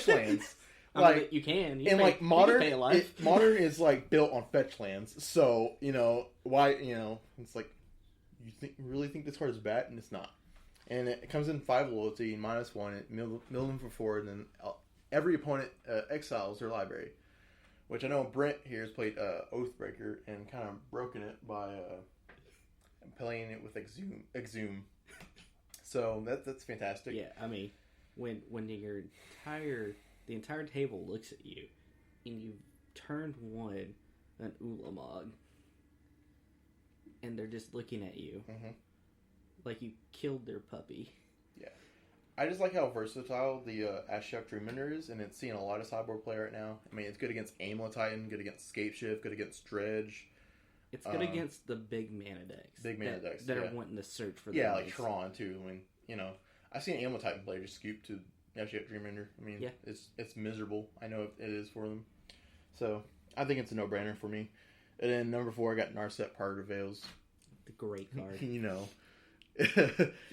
lands. I mean, you can. And like modern is like built on fetch lands. So why it's like you really think this card is bad, and it's not. And it comes in 5 loyalty and -1. It mill them for 4, and then every opponent exiles their library. Which I know Brent here has played Oathbreaker and kind of broken it by playing it with Exhume. So that's fantastic. Yeah, I mean, when the entire table looks at you, and you turned one an Ulamog, and they're just looking at you like you killed their puppy. Yeah. I just like how versatile the Ashok Dreamender is, and it's seeing a lot of sideboard play right now. I mean, it's good against Amulet Titan, good against Scapeshift, good against Dredge. It's good against the big mana decks. That are wanting to search for the like Tron, too. I mean, I've seen Amulet Titan player just scoop to Ashok Dreamender. I mean, it's miserable. I know it is for them. So, I think it's a no-brainer for me. And then number 4, I got Narset Part of Veils. The great card.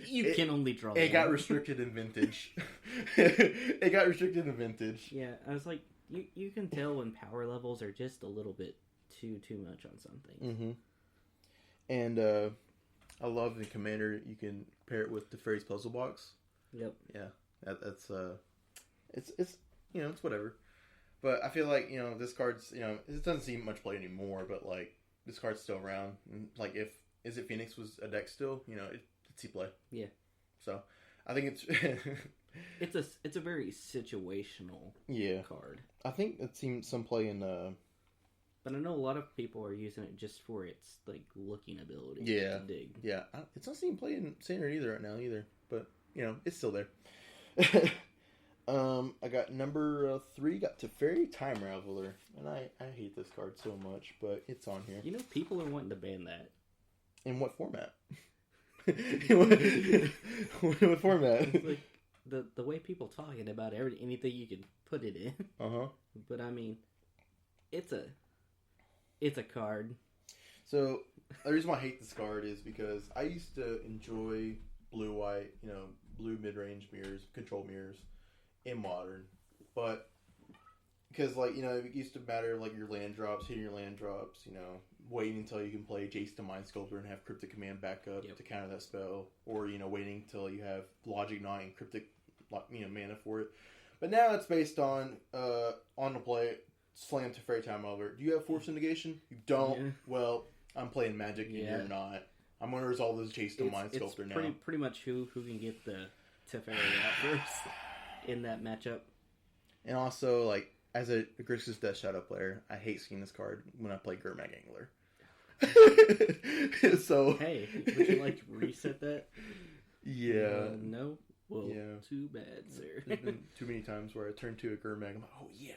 You can only draw. It got restricted in Vintage. Yeah, I was like, you can tell when power levels are just a little bit too much on something. And I love in Commander you can pair it with the Fairy's Puzzle Box. Yep. Yeah, that's it's it's whatever. But I feel like this card's it doesn't see much play anymore. But like this card's still around. And like if Is It Phoenix was a deck still, it's see play. Yeah. So, I think it's it's a very situational card. I think it's seen some play in but I know a lot of people are using it just for its like looking ability. Yeah. To dig. Yeah. It's not seen play in Standard either right now either, but it's still there. I got number 3, got Teferi Time Raveler, and I hate this card so much, but it's on here. People are wanting to ban that. In what format? What format? It's like the way people talking about anything you can put it in. But I mean, it's a card. So the reason why I hate this card is because I used to enjoy blue-white, blue mid-range mirrors, control mirrors in Modern, but because it used to matter like your land drops, hitting your land drops, waiting until you can play Jace the Mind Sculptor and have Cryptic Command back up to counter that spell, or waiting until you have Logic Knot and Cryptic mana for it. But now it's based on the play slam Teferi Time Raveler. Do you have Force Negation? You don't. Yeah. Well, I'm playing Magic and you're not. I'm going to resolve those Jace the Mind Sculptor now. Pretty much who can get the Teferi out first in that matchup. And also as a Grixis Death Shadow player, I hate seeing this card when I play Gurmag Angler. So hey, would you like to reset that? Yeah. No? Well, too bad, sir. There's been too many times where I turn to a Gurmag, I'm like, oh yeah,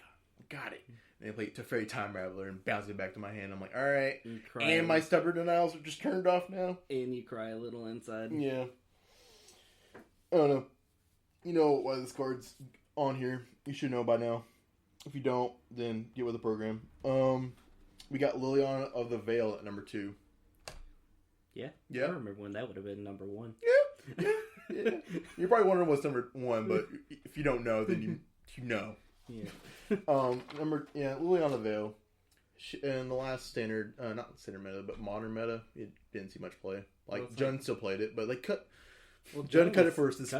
got it. And I play Teferi Time Raveler and bounce it back to my hand. I'm like, alright. And my Stubborn Denials are just turned off now. And you cry a little inside. Yeah. I don't know. You know why this card's on here. You should know by now. If you don't, then get with the program. We got Liliana of the Veil at number 2. Yeah? I remember when that would have been number 1. Yeah. You're probably wondering what's number 1, but if you don't know, then you know. Yeah. Liliana of the Veil. In the last standard, not standard meta, but modern meta, it didn't see much play. Jund still played it, but they cut. Well, Jund cut it for this.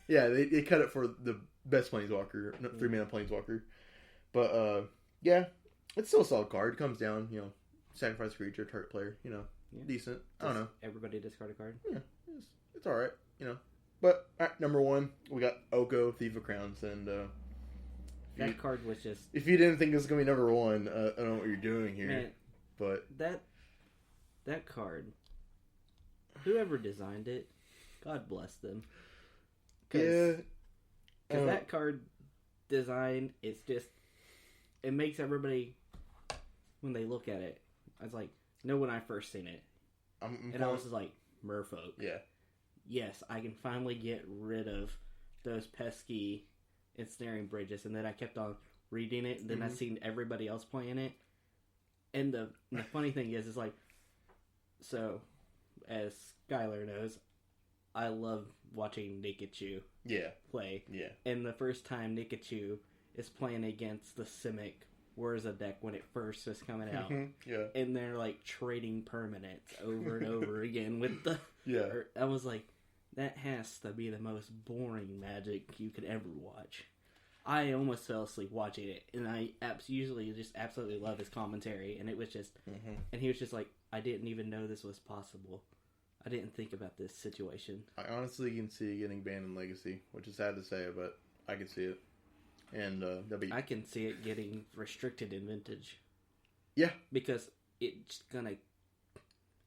Yeah, they cut it for the best Planeswalker, 3-mana Planeswalker. But it's still a solid card. It comes down, sacrifice creature, target player, decent. I don't know. Everybody discard a card. Yeah, it's all right, But number 1, we got Oko, Thief of Crowns, and that card was just. If you didn't think this was gonna be number 1, I don't know what you're doing here. Man, but that card, whoever designed it, God bless them. Because that card design, it's just, it makes everybody, when they look at it, I was like, when I first seen it, I was just like, Merfolk. Yeah. Yes, I can finally get rid of those pesky ensnaring bridges, and then I kept on reading it, and then I seen everybody else playing it, and the funny thing is like, so, as Skylar knows, I love watching Nikachu play. Yeah. And the first time Nikachu is playing against the Simic Wurza deck when it first was coming out. Yeah. And they're like trading permanents over and over again with the... Yeah. I was like, that has to be the most boring Magic you could ever watch. I almost fell asleep watching it, and I usually just absolutely love his commentary, and it was just... And he was just like, I didn't even know this was possible. I didn't think about this situation. I honestly can see it getting banned in Legacy, which is sad to say, but I can see it. And I can see it getting restricted in Vintage. Yeah. Because it's gonna...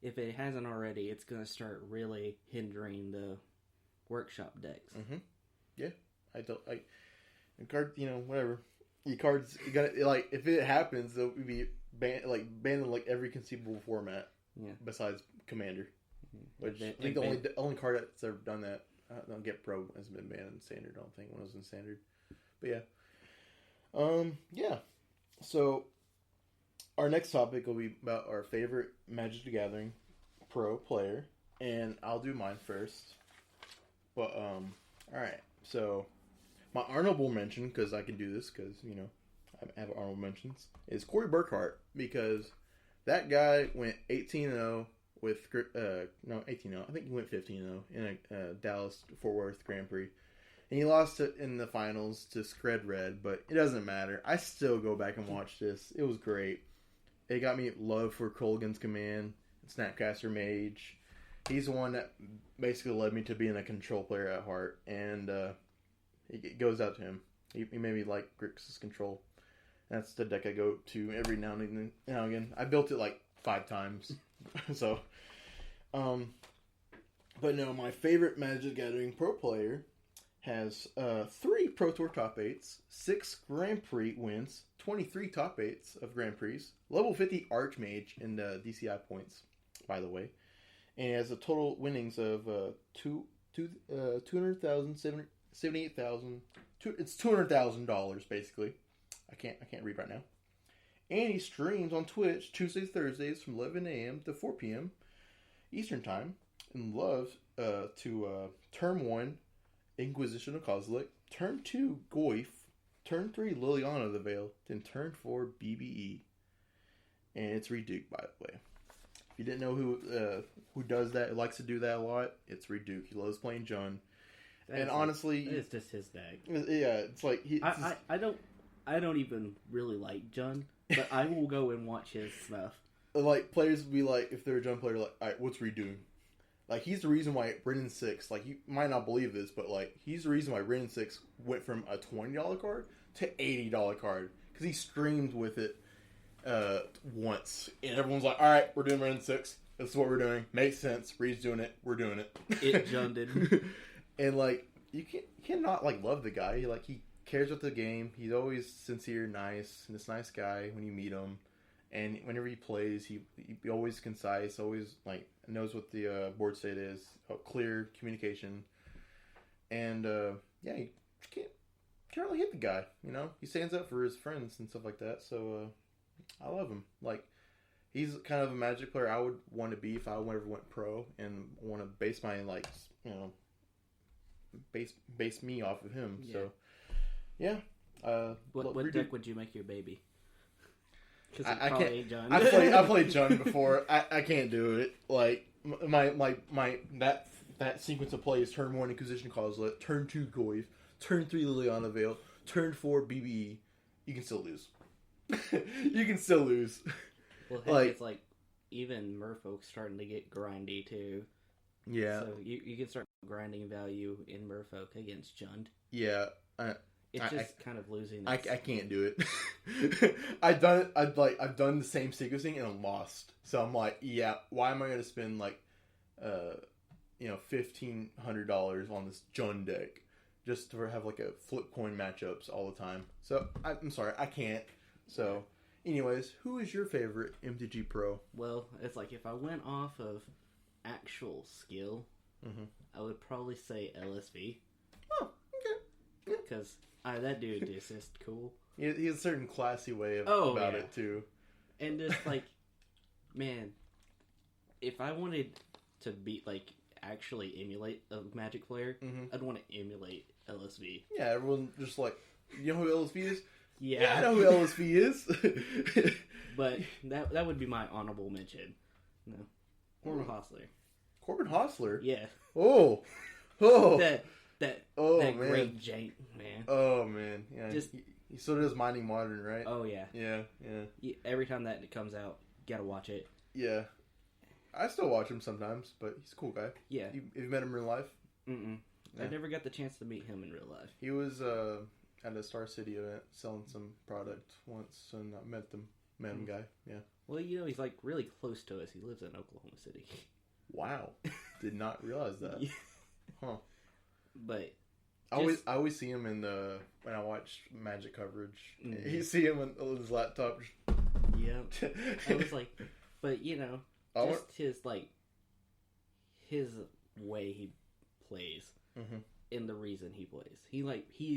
If it hasn't already, it's gonna start really hindering the workshop decks. Yeah. Card, whatever. Your cards, you gotta, like, if it happens, they'll be banned in, like, every conceivable format. Yeah. Besides Commander. Which, I think the only card that's ever done that, don't get Pro, hasn't been banned in Standard, I don't think, when it was in Standard. But yeah. Yeah. So, our next topic will be about our favorite Magic the Gathering Pro player. And I'll do mine first. But, alright. So, my honorable mention, because I can do this, because, I have honorable mentions, is Corey Burkhart. Because that guy went 18-0 with, 18-0. I think he went 15-0 in a Dallas-Fort Worth Grand Prix. And he lost it in the finals to Scred Red, but it doesn't matter. I still go back and watch this. It was great. It got me love for Kolgan's Command, Snapcaster Mage. He's the one that basically led me to being a control player at heart, and it goes out to him. He made me like Grixis Control. That's the deck I go to every now and again. I built it like 5 times. So, but no, my favorite Magic the Gathering Pro player has 3 Pro Tour top 8s, 6 Grand Prix wins, 23 top 8s of Grand Prix, level 50 Archmage in the DCI points, by the way, and he has a total winnings of 200,000, 78,000. It's $200,000 basically. I can't read right now. And he streams on Twitch Tuesdays, Thursdays from 11 a.m. to 4 p.m. Eastern Time, and loves to turn 1 Inquisition of Kozilek, turn 2 Goyf, turn 3 Liliana the Veil, then turn 4 BBE. And it's Reduke, by the way. If you didn't know who does that, likes to do that a lot, it's Reduke. He loves playing Jund. And honestly, it's just his deck. Yeah, it's like I don't even really like Jund, but I will go and watch his stuff. Like, players would be like, if they're a Jund player, like, alright, what's Redoing? Like, he's the reason why Wrenn 6, like, you might not believe this, but, like, he's the reason why Wrenn 6 went from a $20 card to $80 card. Because he streamed with it once. And everyone's like, alright, we're doing Wrenn 6. This is what we're doing. Makes sense. Reed's doing it. We're doing it. It Junded. And, like, you cannot, like, love the guy. He cares about the game. He's always sincere, nice, and this nice guy when you meet him. And whenever he plays, he always concise, always, like, knows what the board state is, clear communication. And, yeah, you can't really hit the guy, He stands up for his friends and stuff like that, so I love him. Like, he's kind of a Magic player I would want to be if I ever went pro and want to base my, like, base me off of him. Yeah. So, yeah. What deck would you make your baby? I can't. I played Jund before. I can't do it. Like my that sequence of plays: turn 1 Inquisition Kozilek, turn 2 Goyf, turn 3 Liliana Veil, turn 4 BBE. You can still lose. You can still lose. Well, heck, it's like even Merfolk's starting to get grindy too. Yeah. So you can start grinding value in Merfolk against Jund. Yeah. It's just kind of losing. I can't do it. I've done it. I've done the same sequencing and I'm lost. So I'm like, yeah, why am I going to spend like, $1,500 on this Jund deck just to have like a flip coin matchups all the time? So I'm sorry, I can't. So, anyways, who is your favorite MTG Pro? Well, it's like if I went off of actual skill, I would probably say LSV. Oh, okay. Because that dude is just cool. He has a certain classy way about it, too. And just, like, man, if I wanted to be, like, actually emulate a Magic player, I'd want to emulate LSV. Yeah, everyone just like, you know who LSV is? Yeah, I know who LSV is. But that would be my honorable mention. No, Corbin Hostler. Corbin Hostler? Yeah. Oh. That man. great jank, man. Oh, man. Yeah. Just he sort of does Mining Modern, right? Oh, yeah. Yeah. Every time that comes out, gotta watch it. Yeah. I still watch him sometimes, but he's a cool guy. Yeah. Have you met him in real life? Mm-mm. Yeah. I never got the chance to meet him in real life. He was at a Star City event selling some product once, and I met him guy. Yeah. Well, he's like really close to us. He lives in Oklahoma City. Wow. Did not realize that. Yeah. Huh. But I always see him when I watch Magic coverage. Mm-hmm. You see him on his laptop. Yeah. I was like, but just his way he plays and the reason he plays. He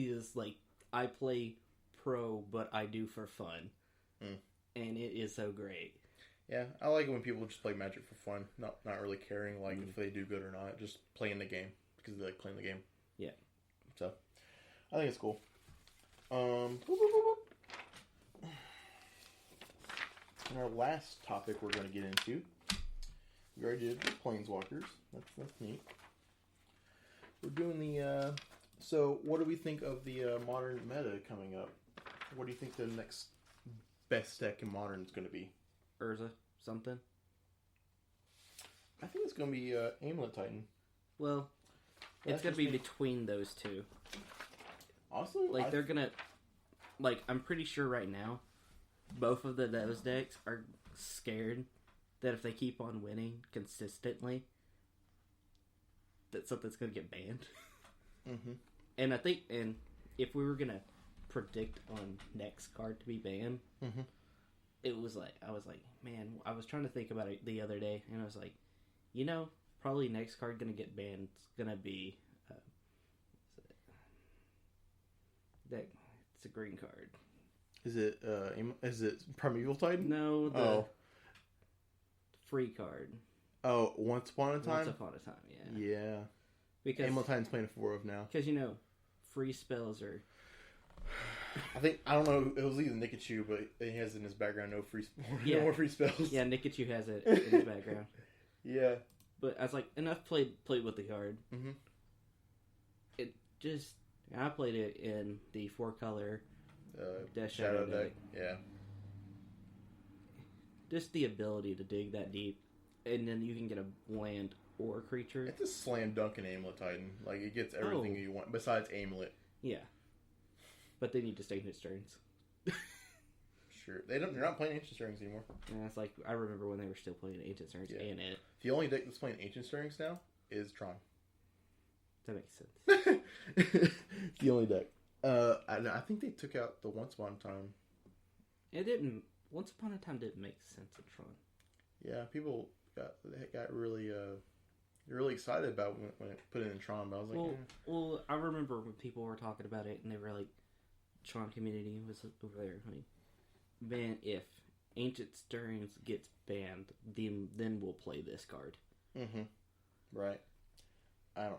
is like, I play pro, but I do for fun. And it is so great. Yeah, I like it when people just play Magic for fun, not really caring if they do good or not, just playing the game because they like playing the game. Yeah. So, I think it's cool. And our last topic we're going to get into, we already did Planeswalkers. That's neat. We're doing the. So, what do we think of the modern meta coming up? What do you think the next best deck in modern is going to be? Urza something. I think it's going to be Amulet Titan. Well, it's going to be between those two. Honestly, they're going to... I'm pretty sure right now, both of those decks are scared that if they keep on winning consistently, that something's going to get banned. Mm-hmm. And I think, if we were going to predict on next card to be banned, it was like, I was like, man, I was trying to think about it the other day, and I was like, probably next card going to get banned. It's going to be, it's a green card. Is it Primeval Titan? No, the free card. Oh, Once Upon a Time? Once Upon a Time, yeah. Yeah. Because Amulet Titan's playing 4 of now. Because, free spells are... I don't know, it was either Nikachu, but he has in his background no more free spells. Yeah, Nikachu has it in his background. Yeah. But I was like, enough played with the card. Mm-hmm. It just... I played it in the 4-color Death Shadow deck. Yeah. Just the ability to dig that deep, and then you can get a land or a creature. It's a slam dunk in Amulet Titan. It gets everything you want, besides Amulet. Yeah. But they need to stay his turns. Sure. They're not playing Ancient Stirrings anymore. And it's like, I remember when they were still playing Ancient Stirrings and it. The only deck that's playing Ancient Stirrings now is Tron. That makes sense. The only deck. I think they took out the Once Upon a Time. It didn't. Once Upon a Time didn't make sense in Tron. Yeah, people got really excited about when it put it in Tron, but I was like, well, I remember when people were talking about it, and they were like, Tron community was over there. Like, man, if Ancient Stirrings gets banned, then we'll play this card. Mm-hmm. Right. I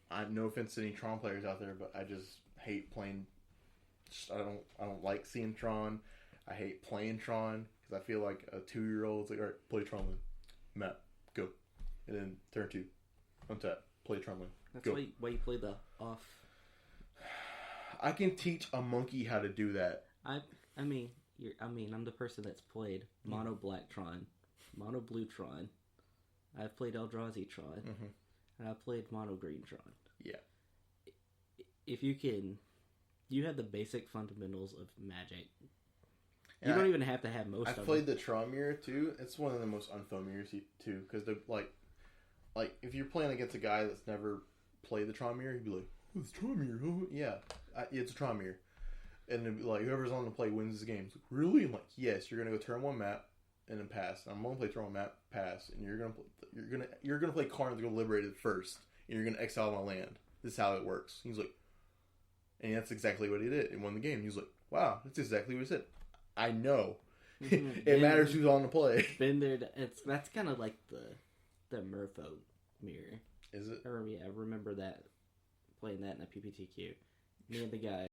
have no offense to any Tron players out there, but I just hate playing. I don't like seeing Tron. I hate playing Tron because I feel like a 2-year-old's like, all right, play Tron Lane. Matt, go. And then turn 2, untap, play Tron Lane. That's go. why you play the off. I can teach a monkey how to do that. I'm the person that's played Mono Black Tron, Mono Blue Tron. I've played Eldrazi Tron, and I've played Mono Green Tron. Yeah. If you have the basic fundamentals of Magic. And you don't even have to have most of them. I played the Tron mirror too. It's one of the most unfun mirrors too, because they're like if you're playing against a guy that's never played the Tron mirror, he'd be like, "Oh, it's Tron mirror, huh?" Yeah, it's a Tron mirror, and it'd be like, whoever's on the play wins this game. It's like, really? I'm like, yes, you're gonna go turn 1 map and then pass. I'm gonna play turn 1 map, pass, and you're gonna play Karn to go liberated first, and you're gonna exile my land. This is how it works. He's like, and that's exactly what he did. He won the game. He's like, wow, that's exactly what he said. I know. It matters who's on the play. Been there. That's kind of like the Merfolk mirror. Is it? I remember that, playing that in a PPTQ. Me and the guy